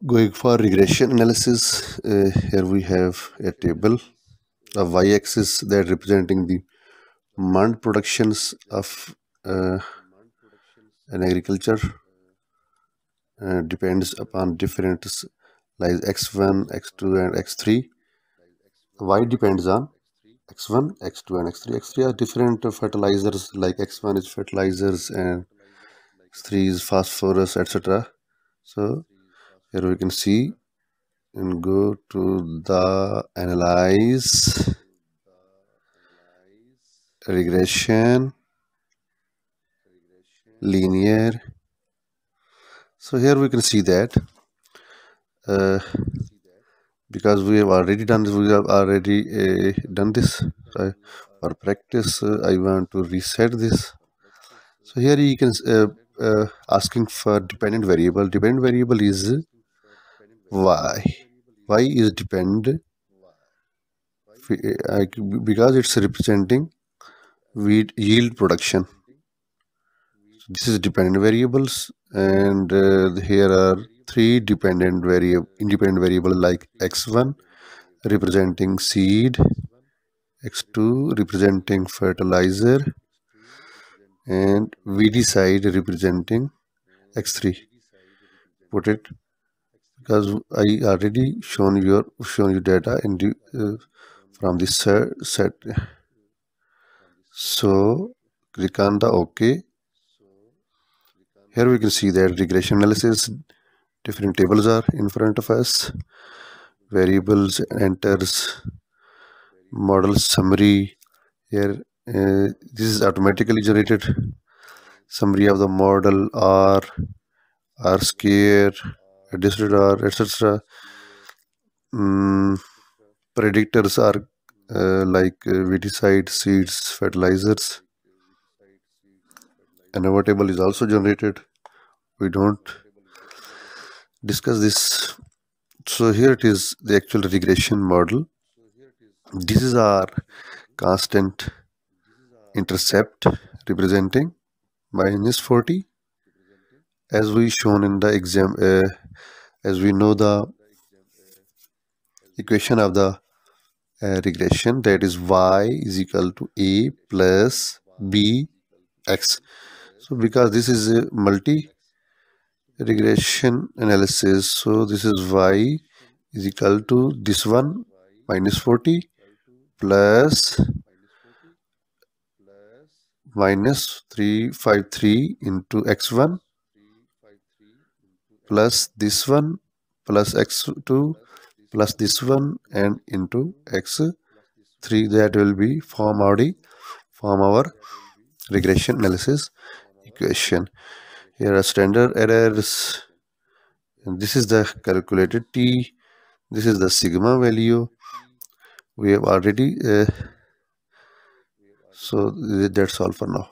Going for regression analysis, here we have a table, a y-axis that representing the month productions of an agriculture depends upon different like x1, x2, and x3. Y depends on x1, x2, and x3. X3 are different fertilizers, like x1 is fertilizers and x3 is phosphorus, etc. So here we can see and go to the analyze regression linear. So here we can see that because we have already done this, done this. So for practice, I want to reset this. So here you can asking for dependent variable. Dependent variable is y. Y is depend because it's representing wheat yield production. So this is dependent variables, and here are three independent variable like x1 representing seed, x2 representing fertilizer, and weedicide representing x3. Put it because I already shown you data in the from this set. So click on the OK. Here we can see that regression analysis, different tables are in front of us. Variables enters, model summary. Here this is automatically generated. Summary of the model R square, adjusted R, etc. Predictors are like weedicide, seeds, fertilizers. Another table is also generated. We don't discuss this. So here it is, the actual regression model. This is our constant intercept representing -40, as we shown in the exam. As we know the equation of the regression, that is y is equal to a plus b x. So because this is a multi regression analysis, so this is y is equal to this one -40 plus -353 into x1 plus this one plus x2 plus this one and into x3. That will be form our regression analysis equation. Here are standard errors, and this is the calculated t. This is the sigma value. We have already so that's all for now.